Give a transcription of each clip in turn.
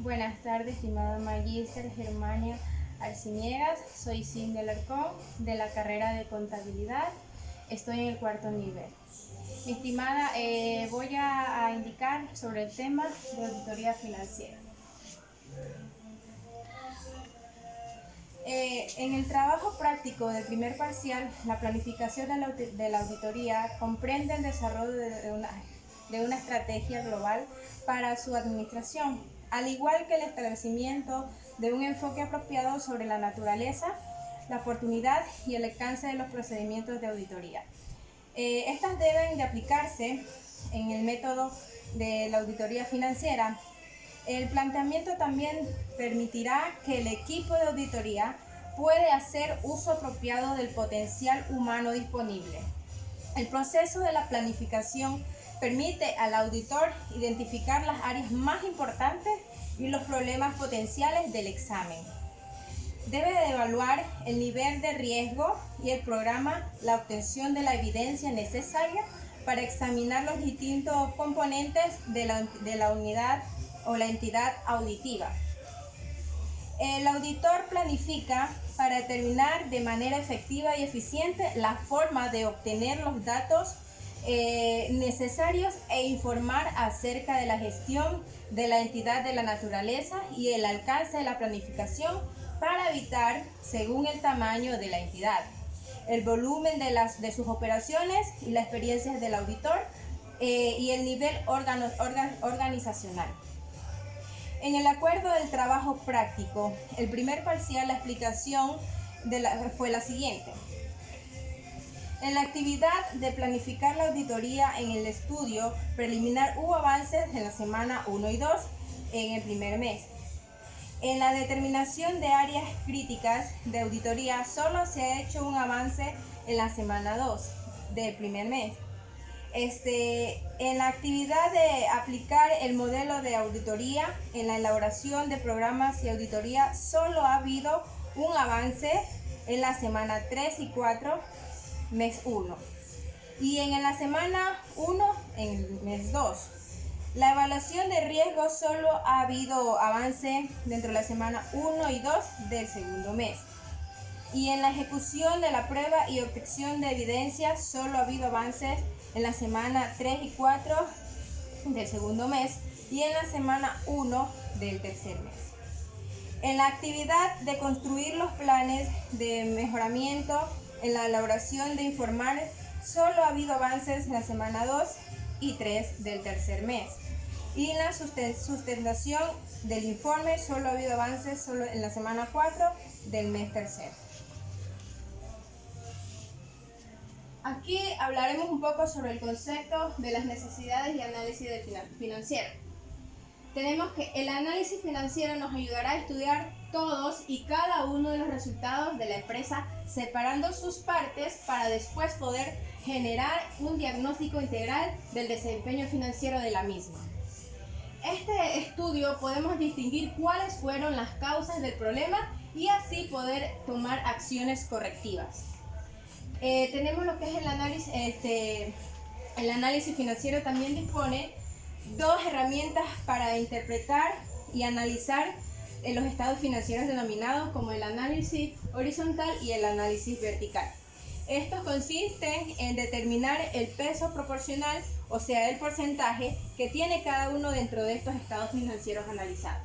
Buenas tardes, estimada Magíster Germania Arciniegas. Soy Cindy Alarcón de la carrera de Contabilidad. Estoy en el cuarto nivel. Mi estimada, voy a indicar sobre el tema de auditoría financiera. En el trabajo práctico del primer parcial, la planificación de la auditoría comprende el desarrollo de una estrategia global para su administración, al igual que el establecimiento de un enfoque apropiado sobre la naturaleza, la oportunidad y el alcance de los procedimientos de auditoría. Estas deben de aplicarse en el método de la auditoría financiera. El planteamiento también permitirá que el equipo de auditoría puede hacer uso apropiado del potencial humano disponible. El proceso de la planificación permite al auditor identificar las áreas más importantes y los problemas potenciales del examen. Debe de evaluar el nivel de riesgo y el programa la obtención de la evidencia necesaria para examinar los distintos componentes de la unidad o la entidad auditiva. El auditor planifica para determinar de manera efectiva y eficiente la forma de obtener los datos necesarios e informar acerca de la gestión de la entidad de la naturaleza y el alcance de la planificación para evitar, según el tamaño de la entidad, el volumen de sus operaciones y las experiencias del auditor y el nivel organizacional. En el acuerdo del trabajo práctico, el primer parcial, la explicación fue la siguiente. En la actividad de planificar la auditoría en el estudio preliminar hubo avances en la semana 1 y 2 en el primer mes. En la determinación de áreas críticas de auditoría solo se ha hecho un avance en la semana 2 del primer mes. En la actividad de aplicar el modelo de auditoría en la elaboración de programas y auditoría solo ha habido un avance en la semana 3 y 4, mes 1. Y en la semana 1, en el mes 2. La evaluación de riesgo solo ha habido avance dentro de la semana 1 y 2 del segundo mes. Y en la ejecución de la prueba y obtención de evidencia solo ha habido avances en la semana 3 y 4 del segundo mes y en la semana 1 del tercer mes. En la actividad de construir los planes de mejoramiento en la elaboración de informar solo ha habido avances en la semana 2 y 3 del tercer mes. Y en la sustentación del informe solo ha habido avances solo en la semana 4 del mes tercero. Aquí hablaremos un poco sobre el concepto de las necesidades y análisis financiero. Tenemos que el análisis financiero nos ayudará a estudiar todos y cada uno de los resultados de la empresa, separando sus partes para después poder generar un diagnóstico integral del desempeño financiero de la misma. Este estudio podemos distinguir cuáles fueron las causas del problema y así poder tomar acciones correctivas. Tenemos lo que es el análisis financiero. También dispone dos herramientas para interpretar y analizar los estados financieros denominados como el análisis horizontal y el análisis vertical. Estos consisten en determinar el peso proporcional, o sea, el porcentaje que tiene cada uno dentro de estos estados financieros analizados.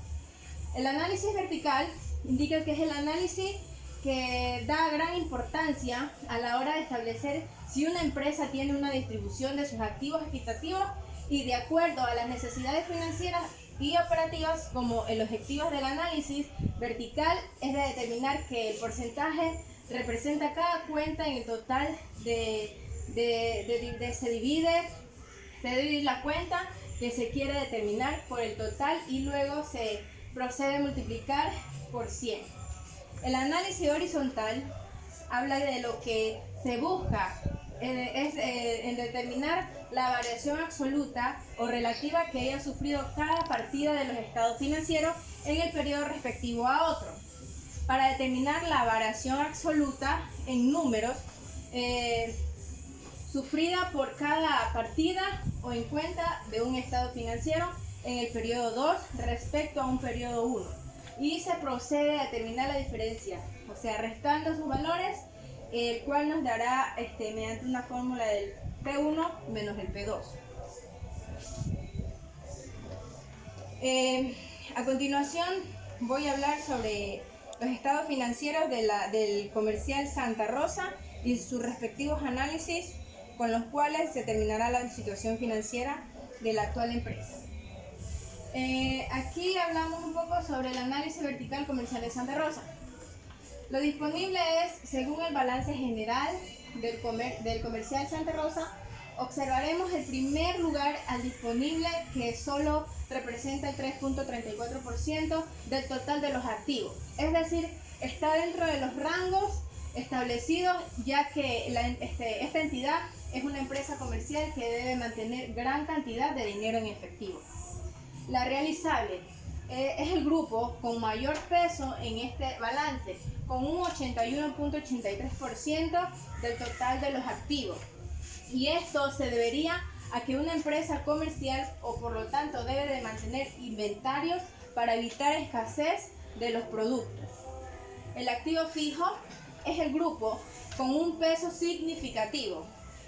El análisis vertical indica que es el análisis que da gran importancia a la hora de establecer si una empresa tiene una distribución de sus activos equitativos y de acuerdo a las necesidades financieras y operativas. Como el objetivo del análisis vertical es de determinar que el porcentaje representa cada cuenta en el total se divide la cuenta que se quiere determinar por el total y luego se procede a multiplicar por 100. El análisis horizontal habla de lo que se busca en determinar la variación absoluta o relativa que haya sufrido cada partida de los estados financieros en el periodo respectivo a otro. Para determinar la variación absoluta en números sufrida por cada partida o en cuenta de un estado financiero en el periodo 2 respecto a un periodo 1. Y se procede a determinar la diferencia, o sea, restando sus valores, el cual nos dará mediante una fórmula del P1 menos el P2. A continuación voy a hablar sobre los estados financieros del comercial Santa Rosa y sus respectivos análisis con los cuales se determinará la situación financiera de la actual empresa. Aquí hablamos un poco sobre el análisis vertical comercial de Santa Rosa. Lo disponible es, según el balance general del comercial Santa Rosa, observaremos el primer lugar al disponible, que solo representa el 3.34% del total de los activos. Es decir, está dentro de los rangos establecidos, ya que esta entidad es una empresa comercial que debe mantener gran cantidad de dinero en efectivo. La realizable es el grupo con mayor peso en este balance, con un 81.83% del total de los activos. Y esto se debería a que una empresa comercial, o por lo tanto debe de mantener inventarios para evitar escasez de los productos. El activo fijo es el grupo con un peso significativo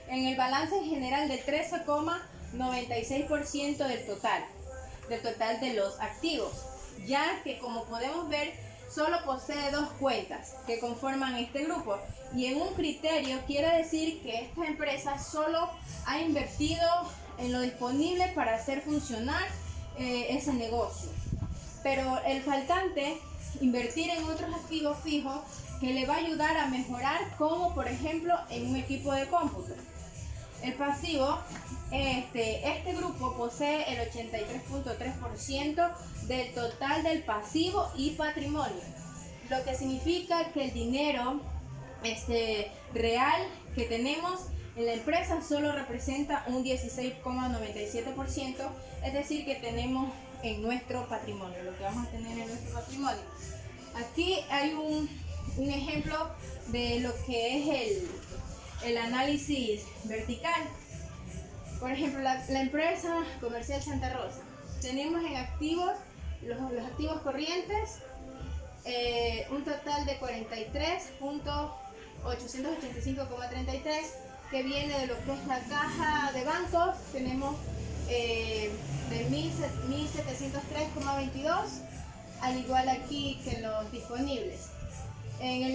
en el balance general de 13,96% del total de los activos, ya que, como podemos ver, solo posee 2 cuentas que conforman este grupo, y en un criterio quiere decir que esta empresa solo ha invertido en lo disponible para hacer funcionar ese negocio, pero el faltante invertir en otros activos fijos que le va a ayudar a mejorar, como por ejemplo en un equipo de cómputo. El pasivo, este grupo posee el 83.3% del total del pasivo y patrimonio, lo que significa que el dinero real que tenemos en la empresa solo representa un 16,97%, es decir, que tenemos en nuestro patrimonio, lo que vamos a tener en nuestro patrimonio. Aquí hay un ejemplo de lo que es el análisis vertical. Por ejemplo, la empresa comercial Santa Rosa. Tenemos en activos, los activos corrientes, un total de 43.885,33, que viene de lo que es la caja de bancos. Tenemos de 1.703,22, al igual aquí que los disponibles. En el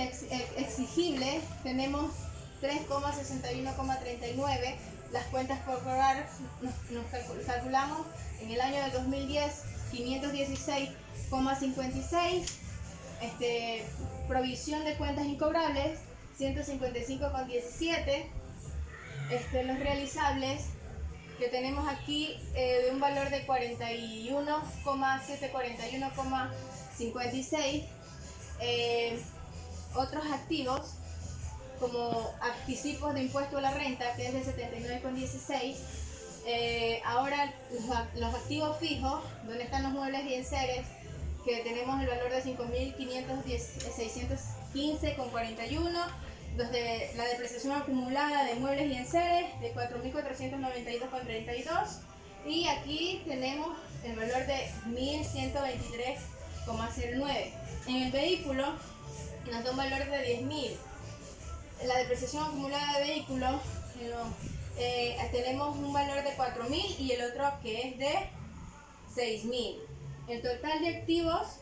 exigible tenemos 3,61,39. Las cuentas por cobrar nos calculamos en el año de 2010 516,56. Provisión de cuentas incobrables 155,17. Los realizables que tenemos aquí de un valor de 41,56. Otros activos como anticipos de impuesto a la renta, que es de 79,16. Ahora los activos fijos, donde están los muebles y enseres, que tenemos el valor de 5.615,41. La depreciación acumulada de muebles y enseres de 4.492,32. Y aquí tenemos el valor de 1.123,09. En el vehículo nos da un valor de 10.000. La depreciación acumulada de vehículos tenemos un valor de 4.000 y el otro que es de 6.000. El total de activos,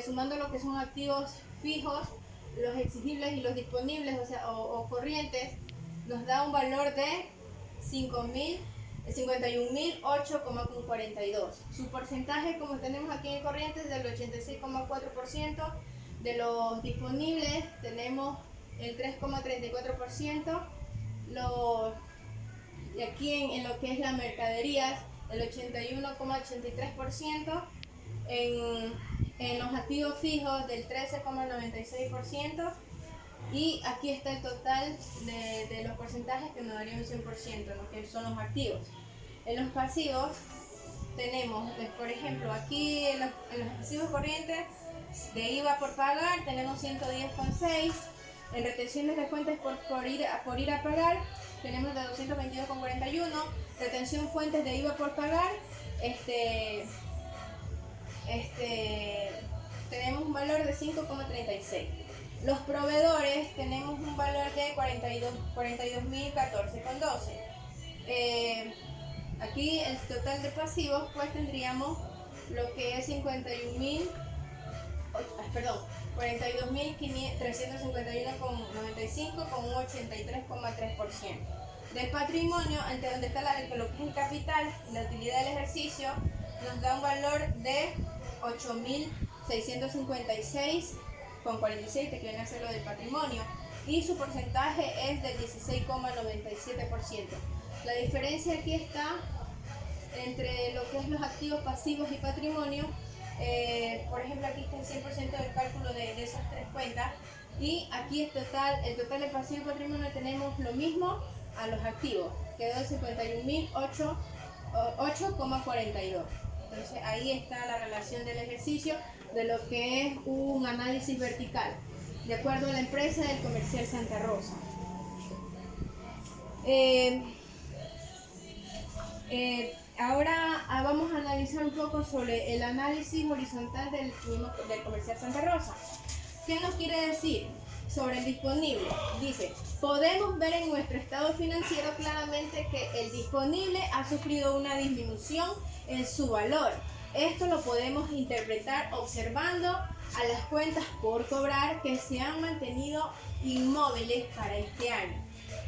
sumando lo que son activos fijos, los exigibles y los disponibles, o corrientes, nos da un valor de 51.008,42. Su porcentaje, como tenemos aquí en corrientes, es del 86,4%. De los disponibles tenemos el 3,34%, y aquí en lo que es la mercaderías, el 81,83%, en los activos fijos del 13,96%, y aquí está el total de los porcentajes que nos daría un 100%, lo que son los activos. En los pasivos tenemos, por ejemplo, aquí en los pasivos corrientes de IVA por pagar tenemos 110,6. En retenciones de fuentes por ir a pagar tenemos de 222,41. Retención fuentes de IVA por pagar tenemos un valor de 5,36. Los proveedores tenemos un valor de 42.014,12. Aquí el total de pasivos, pues tendríamos lo que es 42.351,95 con un 83,3%. Del patrimonio, ante donde está lo que es el capital y la utilidad del ejercicio, nos da un valor de 8.656,46, que viene a ser lo del patrimonio, y su porcentaje es del 16,97%. La diferencia aquí está entre lo que es los activos pasivos y patrimonio. Por ejemplo, aquí está el 100% del cálculo de esas tres cuentas, y aquí el total de pasivo y patrimonio tenemos lo mismo a los activos, quedó de 51.008,42. Entonces ahí está la relación del ejercicio de lo que es un análisis vertical, de acuerdo a la empresa del Comercial Santa Rosa. Ahora vamos a analizar un poco sobre el análisis horizontal del Comercial Santa Rosa. ¿Qué nos quiere decir? Sobre el disponible, dice: podemos ver en nuestro estado financiero claramente que el disponible ha sufrido una disminución en su valor. Esto lo podemos interpretar observando a las cuentas por cobrar, que se han mantenido inmóviles para este año.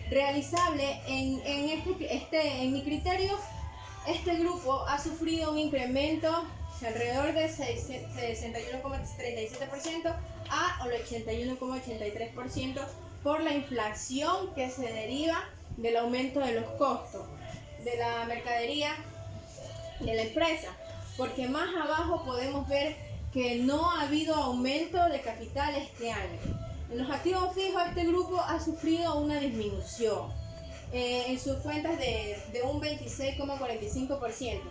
Realizable, en mi criterio, este grupo ha sufrido un incremento alrededor de 61,37% al 81,83% por la inflación que se deriva del aumento de los costos de la mercadería de la empresa, porque más abajo podemos ver que no ha habido aumento de capital este año. En los activos fijos, este grupo ha sufrido una disminución en sus cuentas de un 26,45%.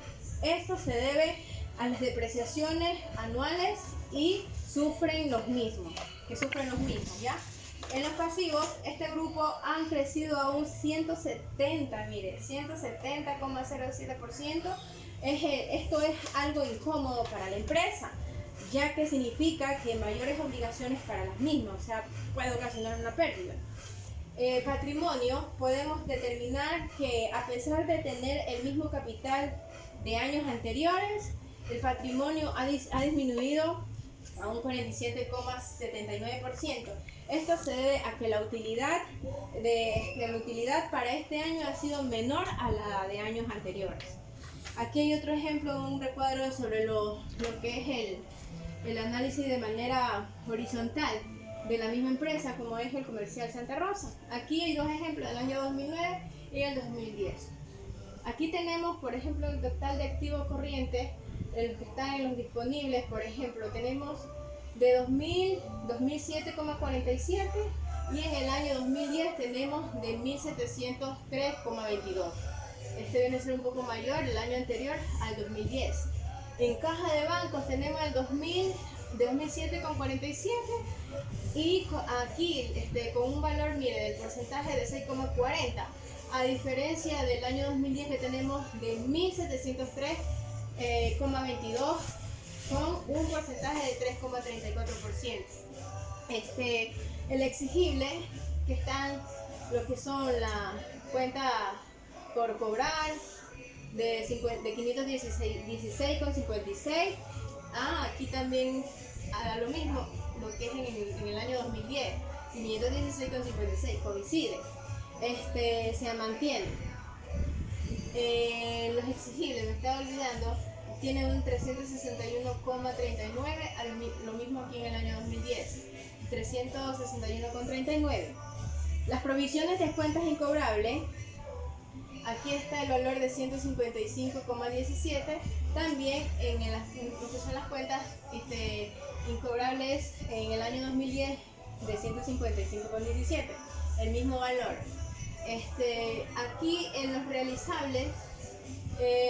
Esto se debe a las depreciaciones anuales y sufren los mismos, ¿ya? En los pasivos, este grupo han crecido a un 170,07%. Esto es algo incómodo para la empresa, ya que significa que mayores obligaciones para las mismas, o sea, puede ocasionar una pérdida. Patrimonio, podemos determinar que a pesar de tener el mismo capital de años anteriores, el patrimonio ha disminuido a un 47,79%. Esto se debe a que la utilidad para este año ha sido menor a la de años anteriores. Aquí hay otro ejemplo, un recuadro sobre lo que es el análisis de manera horizontal de la misma empresa, como es el Comercial Santa Rosa. Aquí hay dos ejemplos, el año 2009 y el 2010. Aquí tenemos, por ejemplo, el total de activos corrientes, el que está en los disponibles. Por ejemplo, tenemos de 2007,47, y en el año 2010 tenemos de 1703,22. Este viene a ser un poco mayor el año anterior al 2010. En caja de bancos tenemos el 2007,47, y aquí con un valor, mire, del porcentaje de 6,40, a diferencia del año 2010 que tenemos de 1703,22 con un porcentaje de 3,34%. El exigible, que están lo que son la cuenta por cobrar de 516,56. Aquí también lo mismo, lo que es en el año 2010, 516,56, coincide, se mantiene. Los exigibles, me estaba olvidando, tiene un 361,39, lo mismo aquí en el año 2010, 361,39. Las provisiones de cuentas incobrables, aquí está el valor de 155,17, también en lo que son las cuentas incobrables en el año 2010 de 155,17, el mismo valor. Aquí en los realizables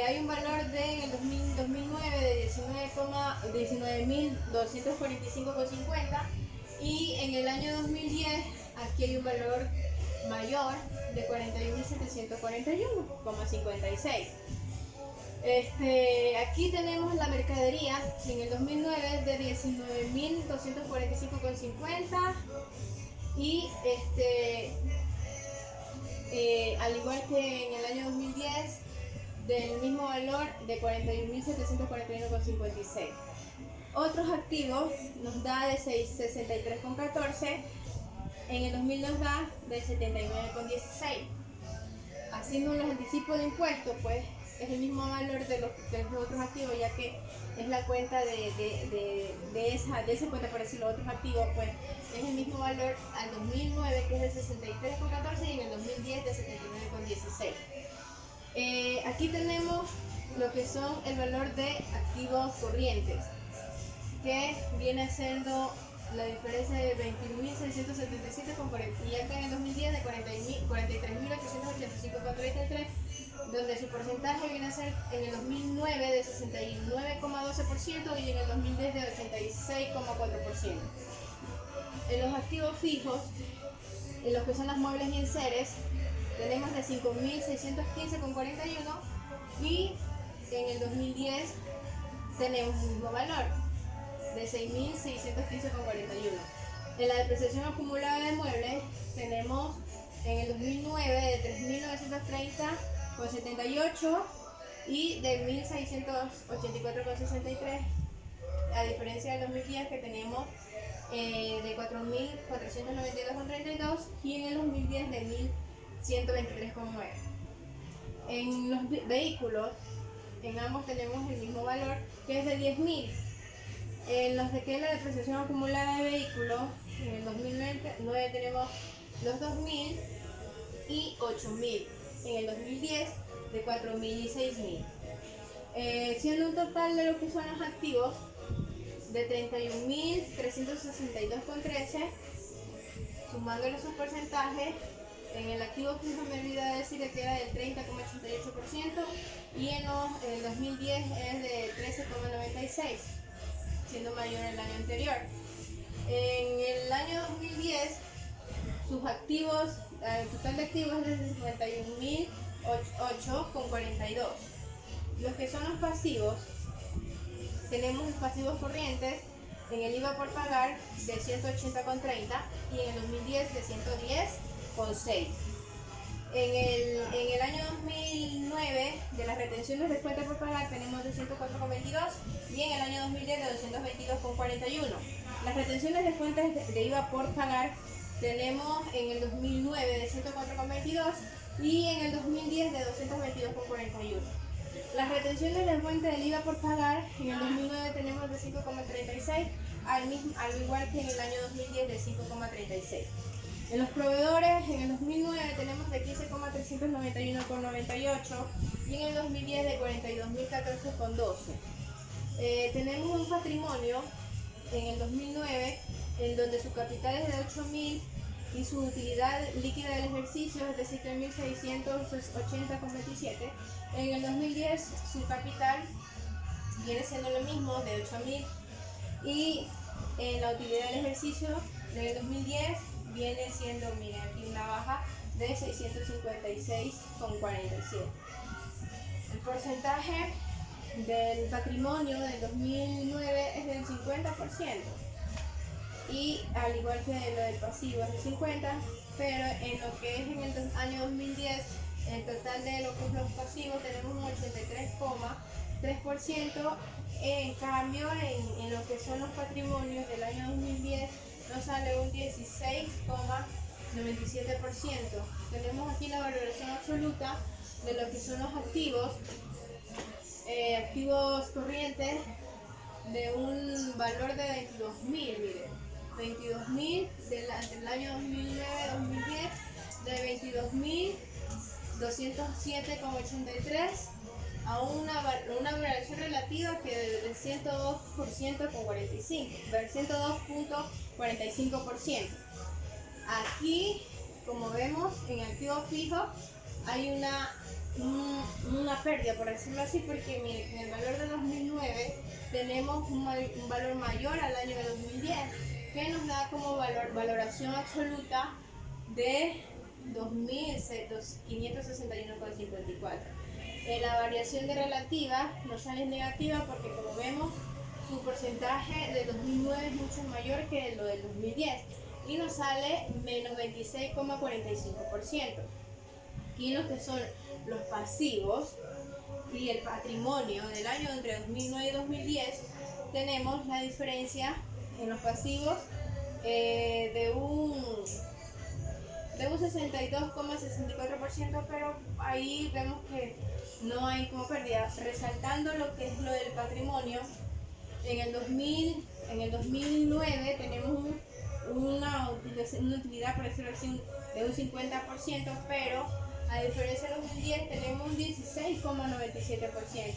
hay un valor en el 2009 de 19.245,50, y en el año 2010 aquí hay un valor mayor de 41.741,56. Aquí tenemos la mercadería en el 2009 de 19.245,50 y al igual que en el año 2010 del mismo valor de 41.741,56. Otros activos nos da de 63,14, en el 2000 nos da de 79,16. Haciendo los anticipos de impuestos, pues es el mismo valor de los otros activos, ya que es la cuenta de esa cuenta, por decirlo, otros activos, pues es el mismo valor al 2009, que es de 63,14, y en el 2010 de 79,16. Aquí tenemos lo que son el valor de activos corrientes, que viene siendo la diferencia de 21.677,40, y ya que en el 2010 de 43.885,33, donde su porcentaje viene a ser en el 2009 de 69,12% y en el 2010 de 86,4%. En los activos fijos, en los que son las muebles y enseres, tenemos de 5.615,41 y en el 2010 tenemos el mismo valor de 6.615,41. En la depreciación acumulada de muebles tenemos en el 2009 de 3.930,78 y de 1.684,63, a diferencia del 2010 que tenemos de 4.492,32 y en el 2010 de 1.123,9. En los vehículos, en ambos tenemos el mismo valor, que es de 10.000. En los de que es la depreciación acumulada de vehículos, en el 2009 tenemos los 2.000 y 8.000. En el 2010 de 4.000 y 6.000. Siendo un total de lo que son los activos de 31.362,13, sumándole sus porcentajes. En el activo fijo me olvidé de decir que era del 30,88% y en el 2010 es de 13,96%, siendo mayor el año anterior. En el año 2010, sus activos, el total de activos es de 51.008,42. Los que son los pasivos, tenemos los pasivos corrientes en el IVA por pagar de 180,30 y en el 2010 de 110,6. En el año 2009, de las retenciones de cuenta por pagar, tenemos de 104,22 y en el año 2010 de 222,41. Las retenciones de cuentas de IVA por pagar tenemos en el 2009 de 104,22 y en el 2010 de 222,41. Las retenciones de fuente del IVA por pagar en el 2009 tenemos de 5,36, al igual que en el año 2010 de 5,36. En los proveedores, en el 2009 tenemos de 15,391,98 y en el 2010 de 42.014,12. Tenemos un patrimonio en el 2009 en donde su capital es de 8.000 y su utilidad líquida del ejercicio es de 7.680,27. En el 2010 su capital viene siendo lo mismo, de 8.000, y en la utilidad del ejercicio del 2010 viene siendo, miren aquí una baja, de 656,47. El porcentaje del patrimonio del 2009 es del 50%. Y al igual que lo del pasivo es de 50, pero en lo que es en el año 2010, el total de lo que es los pasivos tenemos un 83,3%. En cambio, en lo que son los patrimonios del año 2010 nos sale un 16,97%. Tenemos aquí la valoración absoluta de lo que son los activos, activos corrientes, de un valor de 22.000, miren. 22.000 del año 2009-2010, de 22.207,83 a una valoración relativa que del 102,45, del 102,45%. Aquí, como vemos, en activo fijo hay una pérdida, por decirlo así, porque miren, en el valor de 2009 tenemos un valor mayor al año de 2010, que nos da como valoración absoluta de 2.561,54. La variación de relativa nos sale negativa porque, como vemos, su porcentaje de 2009 es mucho mayor que lo del 2010 y nos sale menos 26,45%. Aquí los que son los pasivos y el patrimonio del año entre 2009 y 2010, tenemos la diferencia en los pasivos de un 62,64%, pero ahí vemos que no hay como pérdida. Resaltando lo que es lo del patrimonio, en el 2009 tenemos una utilidad, por decirlo así, de un 50%, pero a diferencia del 2010 tenemos un 16,97%,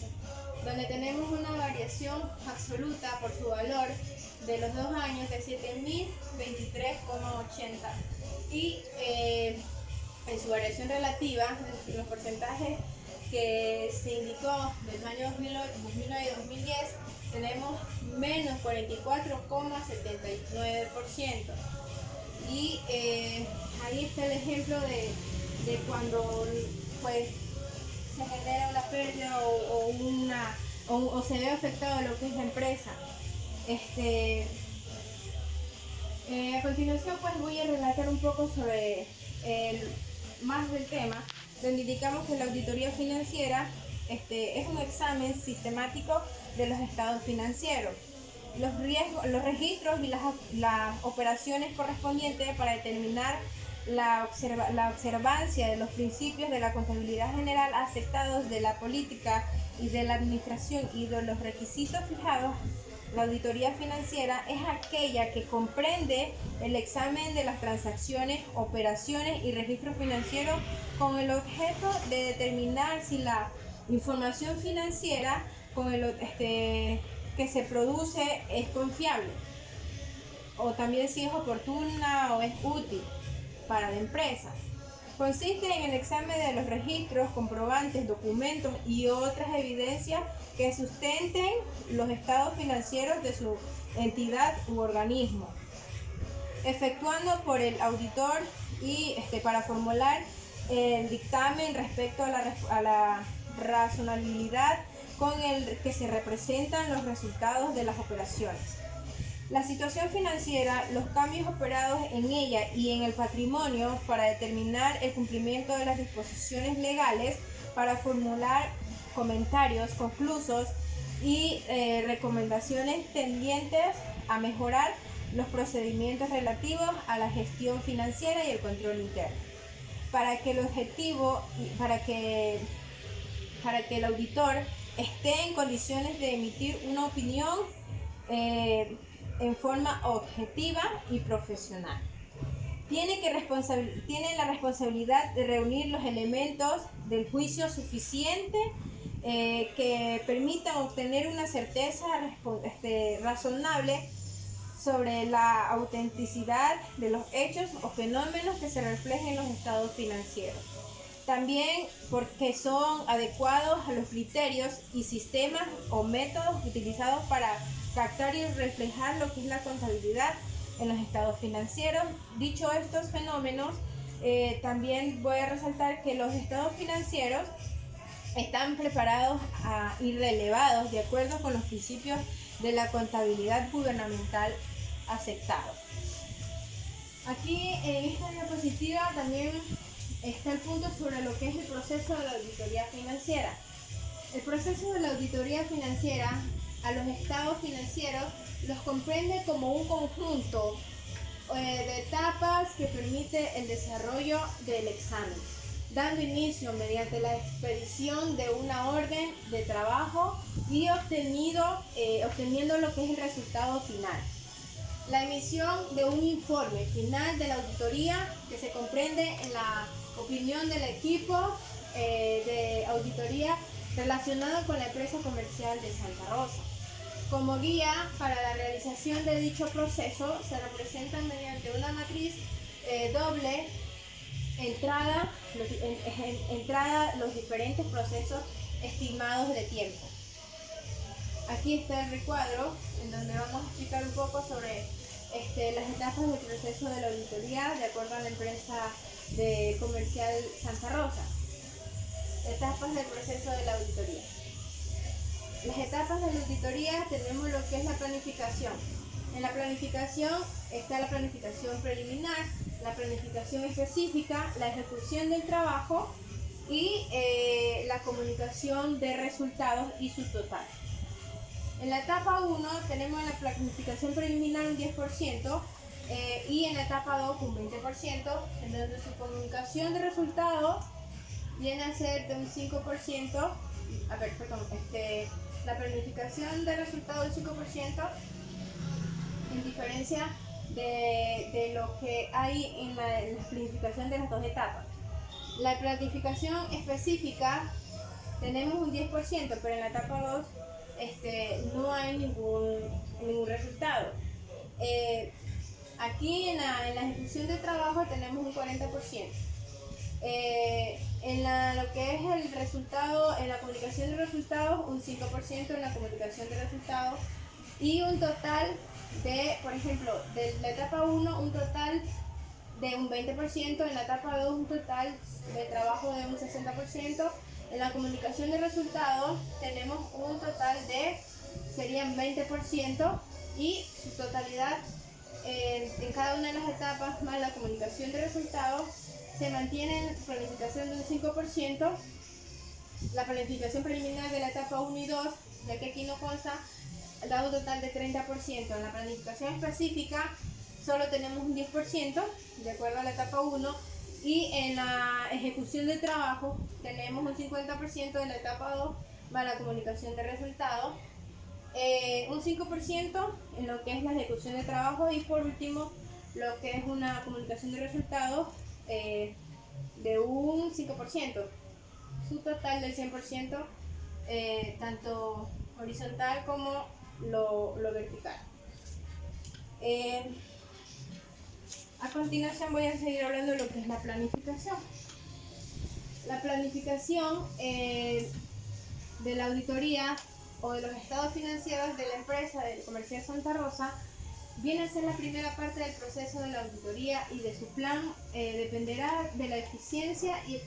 donde tenemos una variación absoluta por su valor de los 2 años de 7.023,80, y en su variación relativa, en los porcentajes que se indicó del año 2009 y 2010, tenemos menos 44,79%. Y ahí está el ejemplo de cuando pues se genera una pérdida o se ve afectado lo que es la empresa. A continuación pues voy a relatar un poco sobre más del tema, donde indicamos que la auditoría financiera es un examen sistemático de los estados financieros, los registros y las operaciones correspondientes para determinar la observancia de los principios de la contabilidad general aceptados de la política y de la administración y de los requisitos fijados. La auditoría financiera es aquella que comprende el examen de las transacciones, operaciones y registros financieros con el objeto de determinar si la información financiera que se produce es confiable, o también si es oportuna o es útil para la empresa. Consiste en el examen de los registros, comprobantes, documentos y otras evidencias que sustenten los estados financieros de su entidad u organismo, efectuando por el auditor y para formular el dictamen respecto a la razonabilidad con el que se representan los resultados de las operaciones. La situación financiera, los cambios operados en ella y en el patrimonio para determinar el cumplimiento de las disposiciones legales, para formular comentarios conclusos y recomendaciones tendientes a mejorar los procedimientos relativos a la gestión financiera y el control interno. Para que el auditor esté en condiciones de emitir una opinión en forma objetiva y profesional. Tiene la responsabilidad de reunir los elementos del juicio suficiente que permitan obtener una certeza razonable sobre la autenticidad de los hechos o fenómenos que se reflejen en los estados financieros. También porque son adecuados a los criterios y sistemas o métodos utilizados para captar y reflejar lo que es la contabilidad en los estados financieros. Dicho estos fenómenos, también voy a resaltar que los estados financieros están preparados y relevados de acuerdo con los principios de la contabilidad gubernamental aceptados. Aquí en esta diapositiva también está el punto sobre lo que es el proceso de la auditoría financiera. El proceso de la auditoría financiera a los estados financieros los comprende como un conjunto de etapas que permite el desarrollo del examen, dando inicio mediante la expedición de una orden de trabajo y obteniendo lo que es el resultado final. La emisión de un informe final de la auditoría que se comprende en la opinión del equipo de auditoría relacionado con la empresa comercial de Santa Rosa. Como guía para la realización de dicho proceso se representan mediante una matriz doble entrada los diferentes procesos estimados de tiempo. Aquí está el recuadro en donde vamos a explicar un poco sobre las etapas del proceso de la auditoría de acuerdo a la empresa comercial Santa Rosa. Etapas del proceso de la auditoría. Las etapas de la auditoría tenemos lo que es la planificación. En la planificación está la planificación preliminar, la planificación específica, la ejecución del trabajo y la comunicación de resultados y su total. En la etapa 1 tenemos la planificación preliminar un 10% y en la etapa 2 un 20%, en donde su comunicación de resultados viene a ser de un 5%, la planificación de resultados del 5%, en diferencia de lo que hay en la planificación de las dos etapas. La planificación específica tenemos un 10%, pero en la etapa 2 no hay ningún resultado. Aquí en la ejecución de trabajo tenemos un 40%. Lo que es el resultado, en la comunicación de resultados, un 5% en la comunicación de resultados y un total de, por ejemplo, de la etapa 1, un total de un 20%, en la etapa 2 un total de trabajo de un 60%, en la comunicación de resultados tenemos un total de, serían 20% y su totalidad en cada una de las etapas más la comunicación de resultados se mantiene en su planificación de un 5%, la planificación preliminar de la etapa 1 y 2, ya que aquí no consta, da un total de 30%. En la planificación específica solo tenemos un 10%, de acuerdo a la etapa 1, y en la ejecución de trabajo tenemos un 50% en la etapa 2, más la comunicación de resultados, un 5% en lo que es la ejecución de trabajo y por último lo que es una comunicación de resultados de un 5%, su total del 100%, tanto horizontal como lo vertical. A continuación voy a seguir hablando de lo que es la planificación. La planificación de la auditoría o de los estados financieros de la empresa del Comercial Santa Rosa viene a ser la primera parte del proceso de la auditoría y de su plan dependerá de la eficiencia y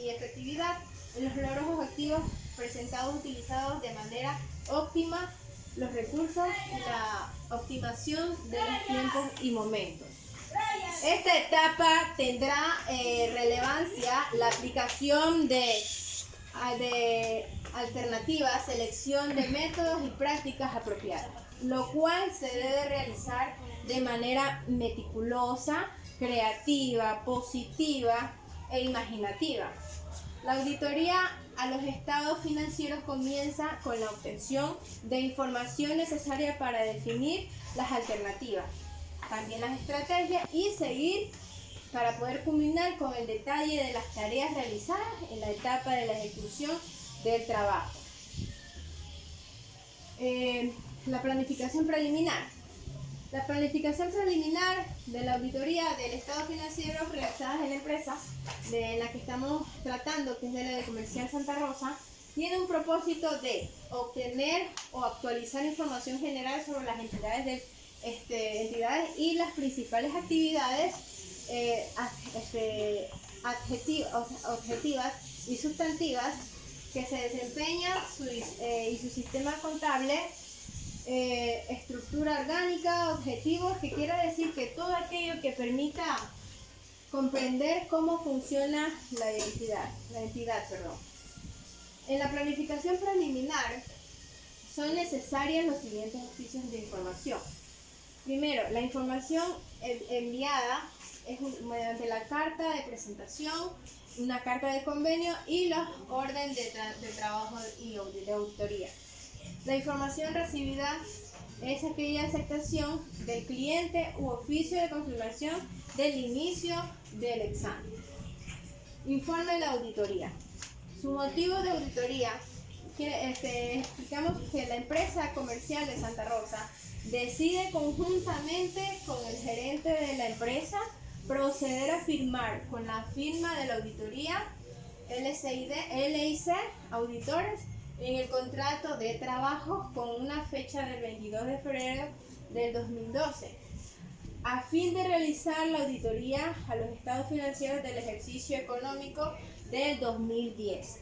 efectividad en los logros objetivos presentados utilizados de manera óptima los recursos y la optimización de los tiempos y momentos. Esta etapa tendrá relevancia la aplicación de alternativas, selección de métodos y prácticas apropiadas, lo cual se debe realizar de manera meticulosa, creativa, positiva e imaginativa. La auditoría a los estados financieros comienza con la obtención de información necesaria para definir las alternativas, también las estrategias y seguir para poder culminar con el detalle de las tareas realizadas en la etapa de la ejecución del trabajo. La planificación preliminar. La planificación preliminar de la auditoría del estado financiero realizada en la empresa de la que estamos tratando, que es de la de Comercial Santa Rosa, tiene un propósito de obtener o actualizar información general sobre las entidades y las principales actividades objetivas y sustantivas que se desempeñan y su sistema contable, estructura orgánica, objetivos, que quiere decir que todo aquello que permita comprender cómo funciona la entidad. En la planificación preliminar son necesarios los siguientes oficios de información. Primero, la información enviada es mediante la carta de presentación, una carta de convenio y los órdenes de trabajo y de auditoría. La información recibida es aquella aceptación del cliente u oficio de confirmación del inicio del examen. Informe de la auditoría. Su motivo de auditoría, explicamos que la empresa comercial de Santa Rosa decide conjuntamente con el gerente de la empresa proceder a firmar con la firma de la auditoría LIC Auditores en el contrato de trabajo con una fecha del 22 de febrero del 2012 a fin de realizar la auditoría a los estados financieros del ejercicio económico del 2010.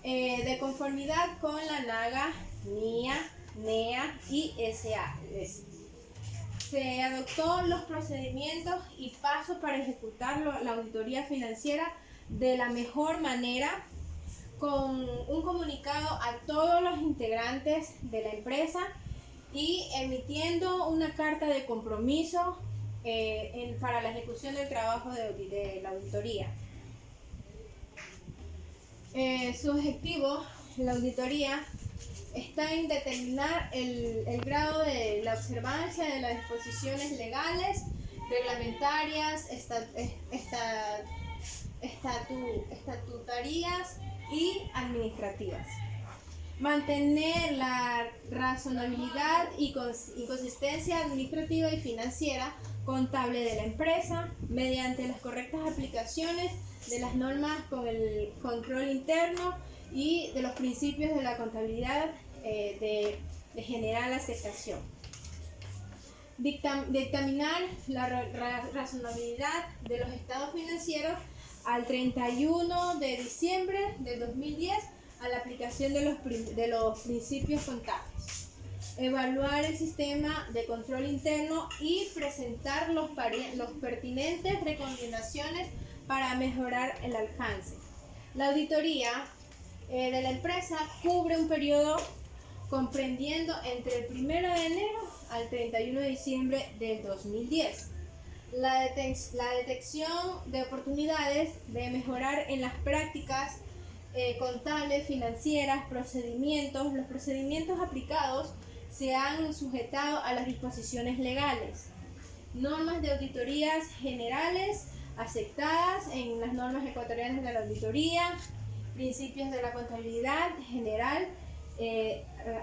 de conformidad con la NAGA, NIA, NEA y SAS. Se adoptó los procedimientos y pasos para ejecutar la auditoría financiera de la mejor manera, con un comunicado a todos los integrantes de la empresa y emitiendo una carta de compromiso para la ejecución del trabajo de la auditoría. Su objetivo, la auditoría, está en determinar el grado de la observancia de las disposiciones legales, reglamentarias, estatutarias y administrativas. Mantener la razonabilidad y consistencia administrativa y financiera contable de la empresa mediante las correctas aplicaciones de las normas con el control interno y de los principios de la contabilidad de general aceptación. Dictaminar la razonabilidad de los estados financieros al 31 de diciembre del 2010 a la aplicación de los principios contables. Evaluar el sistema de control interno y presentar los pertinentes recomendaciones para mejorar el alcance. La auditoría de la empresa cubre un periodo comprendiendo entre el 1 de enero al 31 de diciembre del 2010. La detección de oportunidades de mejorar en las prácticas contables, financieras, los procedimientos aplicados se han sujetado a las disposiciones legales, normas de auditorías generales aceptadas en las normas ecuatorianas de la auditoría, principios de la contabilidad general,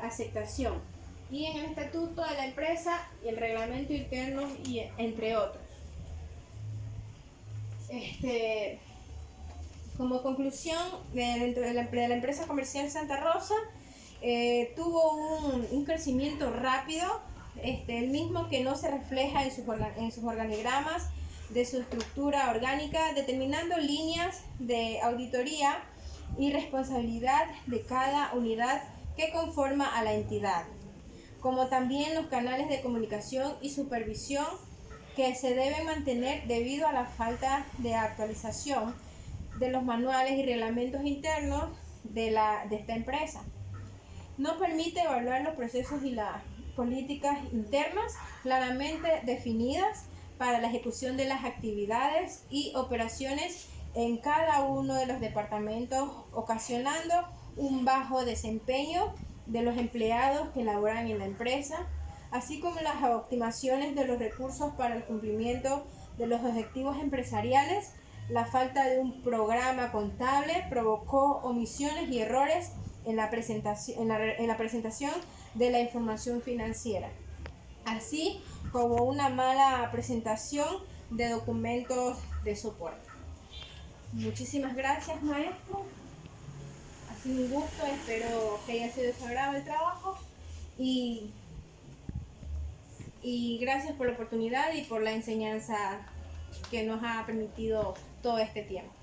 aceptación, y en el estatuto de la empresa y el reglamento interno, y entre otros. Como conclusión, dentro de la empresa comercial Santa Rosa, tuvo un crecimiento rápido, el mismo que no se refleja en sus organigramas de su estructura orgánica, determinando líneas de auditoría y responsabilidad de cada unidad que conforma a la entidad, como también los canales de comunicación y supervisión que se deben mantener debido a la falta de actualización de los manuales y reglamentos internos de esta empresa. No permite evaluar los procesos y las políticas internas claramente definidas para la ejecución de las actividades y operaciones en cada uno de los departamentos, ocasionando un bajo desempeño de los empleados que laboran en la empresa, así como las optimizaciones de los recursos para el cumplimiento de los objetivos empresariales. La falta de un programa contable provocó omisiones y errores en la presentación de la información financiera, así como una mala presentación de documentos de soporte. Muchísimas gracias, maestro. Ha sido un gusto, espero que haya sido de su agrado el trabajo y gracias por la oportunidad y por la enseñanza que nos ha permitido todo este tiempo.